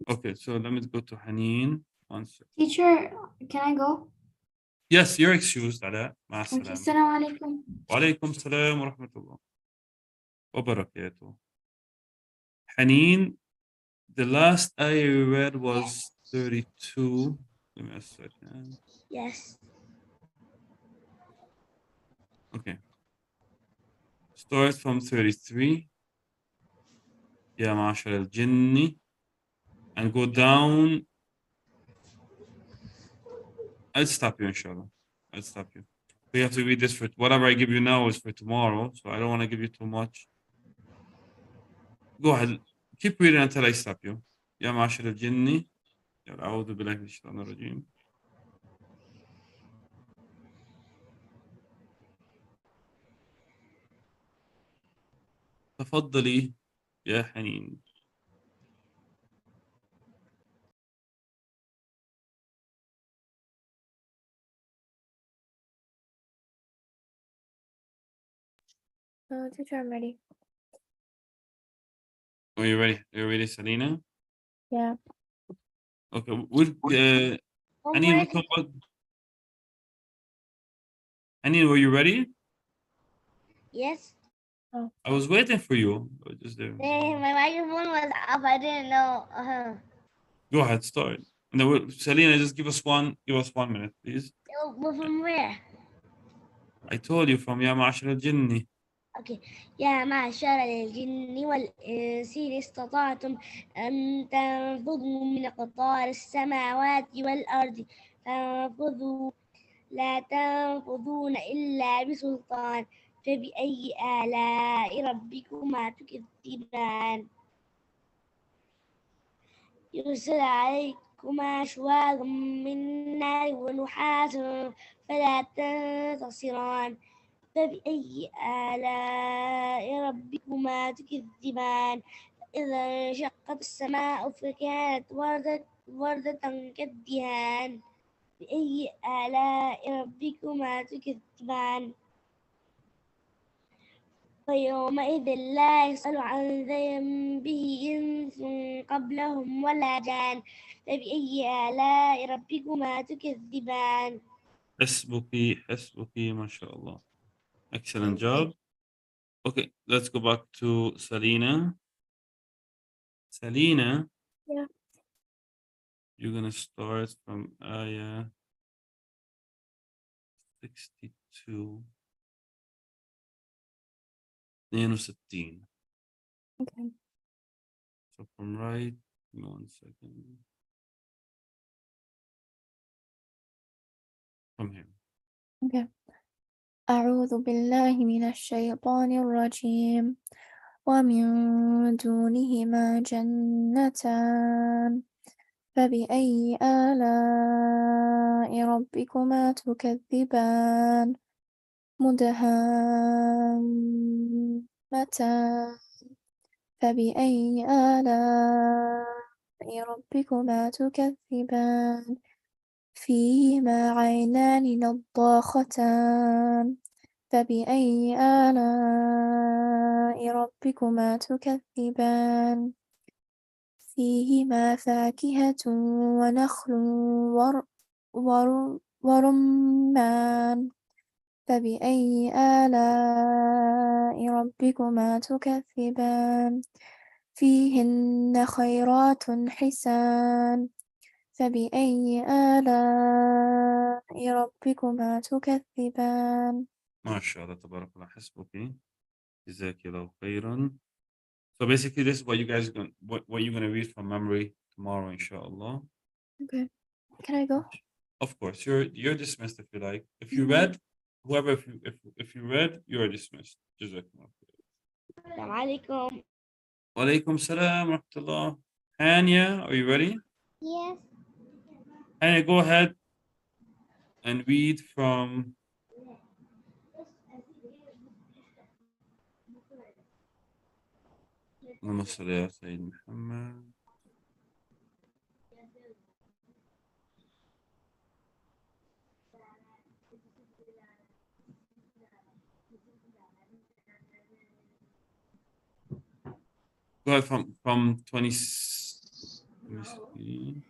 Speaker 1: Okay, so let me go to Haneen. One second.
Speaker 2: Teacher, can I go?
Speaker 1: Yes, you're excused, Ala. مع
Speaker 2: Okay,
Speaker 1: السلامة.
Speaker 2: السلام عليكم.
Speaker 1: وعليكم السلام ورحمة الله وبركاته. Haneen, the last ayah we read was 32. Give me a second.
Speaker 4: Yes.
Speaker 1: Okay. Start from 33. يا معشر الجن. And go down. I'll stop you, inshallah. I'll stop you. We have to read this for whatever I give you now is for tomorrow, so I don't want to give you too much. Go ahead. Keep reading until I stop you. يا معشر الجن. أعوذ بالله من الشيطان الرجيم. تفضلي يا حنين.
Speaker 6: Teacher, I'm ready.
Speaker 1: Are you ready? Are you ready, Selena?
Speaker 6: Yeah.
Speaker 1: Okay.
Speaker 4: One
Speaker 1: Haneen,
Speaker 4: more
Speaker 1: Haneen, were you ready?
Speaker 4: Yes.
Speaker 1: I was waiting for you. Just there.
Speaker 4: My microphone was off. I didn't know.
Speaker 1: Go ahead, start. No, Selena, just give us 1 minute, please.
Speaker 4: From where?
Speaker 1: I told you from يا معشر الجن.
Speaker 4: Okay. يا معشر الجن والإنس إن استطعتم أن تنفذوا من أقطار السماوات والأرض فانفذوا لا تنفذون إلا بسلطان فبأي آلاء ربكما تكذبان يرسل عليكما شواظ من نار ونحاس فلا تنتصران فبأي آلاء ربكما تكذبان إذا انشقت السماء فكانت وردة كالدهان بأي آلاء ربكما تكذبان فيومئذ لا يسأل عن ذنبه إنس قبلهم ولا جان فبأي آلاء ربكما تكذبان.
Speaker 1: حسبك ما شاء الله. Excellent job. Okay, let's go back to Selena. Selena.
Speaker 6: Yeah.
Speaker 1: You're gonna start from ayah 62. 62.
Speaker 6: Okay.
Speaker 1: So from right, give me 1 second. From here.
Speaker 6: Okay. أعوذ بالله من الشيطان الرجيم ومن دونهما جنتان فبأي آلاء ربكما تكذبان مدهامتان فبأي آلاء ربكما تكذبان فيهما عينان نضاختان فبأي آلاء ربكما تكذبان فيهما فاكهة ونخل ورمان فبأي آلاء ربكما تكذبان فيهن خيرات حسان فبأي آلاء ربكما تكذبان
Speaker 1: ما شاء الله تبارك الله حسبك جزاك الله خيرا. So basically this is what you guys going what you're gonna read from memory tomorrow, inshallah.
Speaker 6: Okay. Can I go?
Speaker 1: Of course, you're dismissed if you like. If you read, whoever if you read, you're dismissed. Jazakumullah.
Speaker 4: Assalamu alaikum.
Speaker 1: Walaikum salam wa rahmatullah. Hania, are you ready?
Speaker 4: Yes.
Speaker 1: Hania, go ahead and read from اللهم صل على سيدنا محمد. Go ahead from 20. Let me see.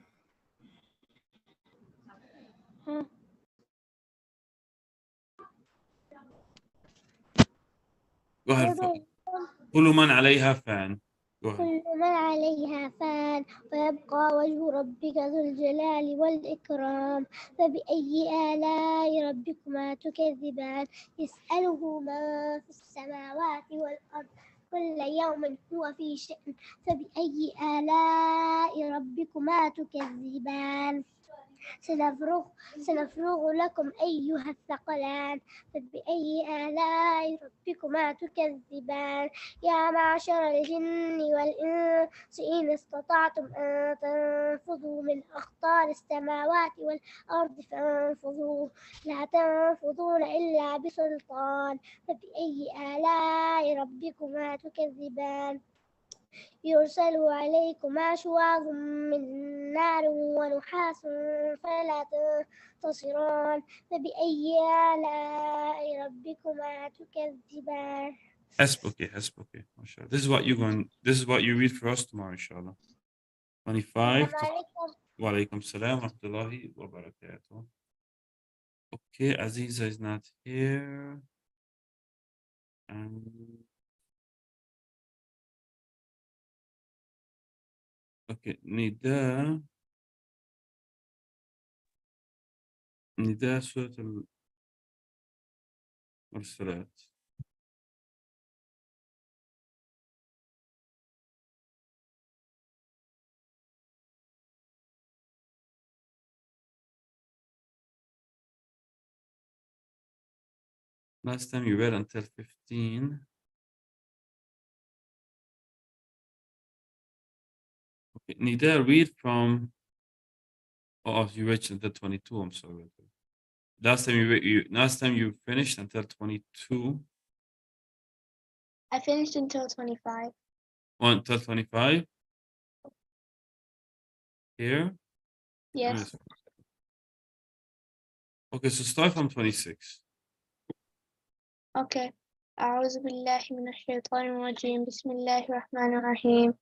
Speaker 1: Go ahead. كل من عليها فان. Go ahead.
Speaker 4: كل من عليها فان ويبقى وجه ربك ذو الجلال والإكرام فبأي آلاء ربكما تكذبان يسأله من في السماوات والأرض كل يوم هو في شأن فبأي آلاء ربكما تكذبان سنفرغ لكم أيها الثقلان فبأي آلاء ربكما تكذبان يا معشر الجن والإنس إن استطعتم أن تنفذوا من أقطار السماوات والأرض فانفذوا لا تنفذون إلا بسلطان فبأي آلاء ربكما تكذبان يرسل عليكما شواظ من نار ونحاس فلا تنتصران فبأي آلاء ربكما تكذبان.
Speaker 1: حسبك حسبك. MashaAllah. This is what you read for us tomorrow, inshallah. 25. Wa alaikum salam wa rahmatullahi wa barakatuh. Okay, Aziza is not here. Okay, Nida Surah Al-Mursalat. Last time you read until 15. Okay, Nida, read from. Oh, you reached until 22. I'm sorry. Last time you finished until 22.
Speaker 5: I finished until 25.
Speaker 1: Until 25. Here.
Speaker 5: Yes.
Speaker 1: Okay, so start from 26.
Speaker 5: Okay. أعوذ بالله من الشيطان الرجيم بسم الله الرحمن الرحيم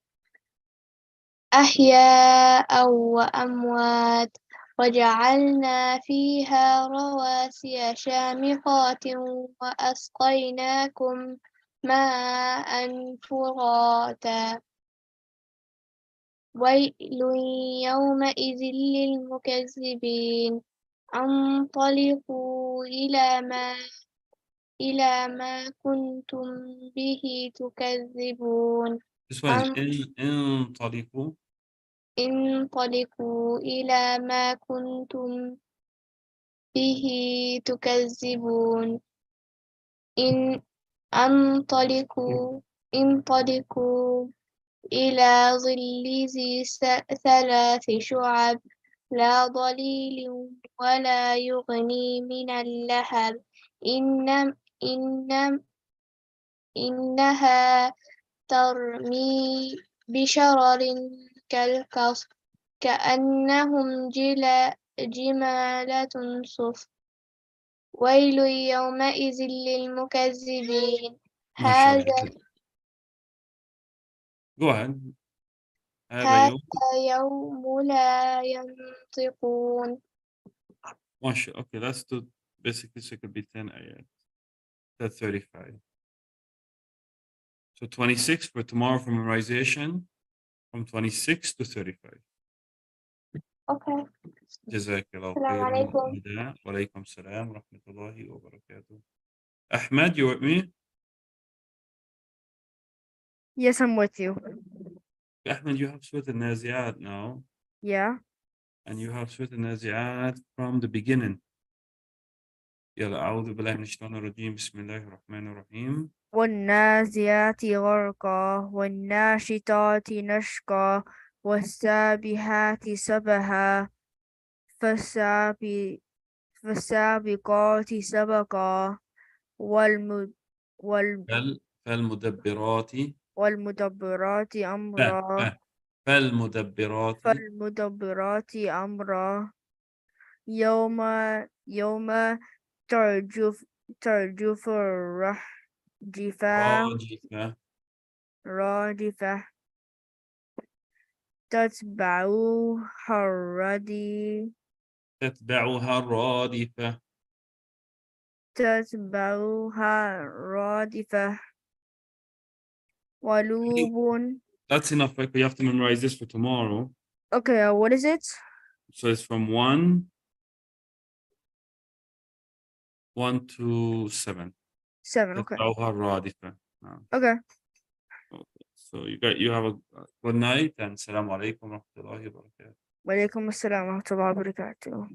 Speaker 5: أحياء وأموات وجعلنا فيها رواسي شامخات ماء فراتا ويل يومئذ للمكذبين انطلقوا إلى ما كنتم به تكذبون
Speaker 1: This one is انطلقوا.
Speaker 5: انطلقوا إلى ما كنتم به تكذبون انطلقوا إلى ظل ذي ثلاث شعب لا ظليل ولا يغني من اللهب إنها ترمي بشرر كالقصر كأنهم جمالة صفر ويل يومئذ للمكذبين
Speaker 1: ما شاء
Speaker 5: هذا
Speaker 1: الله. Go ahead. هذا يوم.
Speaker 5: يوم لا ينطقون
Speaker 1: ما شاء. Okay, let's do basically so it could be 10 ayat. That's 35. So 26 for tomorrow for memorization, from 26 to 35.
Speaker 5: أوكي
Speaker 1: جزاك الله
Speaker 5: السلام
Speaker 1: خيرا.
Speaker 5: عليكم.
Speaker 1: نداء. وعليكم السلام ورحمة الله وبركاته. Ahmed, you with me?
Speaker 3: Yes, I'm with you.
Speaker 1: Ahmed, you have Surah Al-Nazi'at now,
Speaker 3: Yeah.
Speaker 1: and you have Surah Al-Nazi'at from the beginning. يلا أعوذ بالله من الشيطان الرجيم بسم الله الرحمن الرحيم.
Speaker 3: والنازعات غرقا والناشطات نشقا والسابحات سبحا فالسابقات سبقا
Speaker 1: فالمدبرات
Speaker 3: والمدبرات أمرا فالمدبرات أمرا يوم ترجف راجفة تتبعها الرادفة ولوب.
Speaker 1: That's enough, right? You have to memorize this for tomorrow.
Speaker 3: Okay, what is it?
Speaker 1: So it's from 1 to 7.
Speaker 3: 7, okay.
Speaker 1: تتبعها الرادفة.
Speaker 3: Okay.
Speaker 1: So you have a good night and Assalamu alaikum wa rahmatullahi wa barakatuh.
Speaker 3: وعليكم السلام ورحمة الله وبركاته.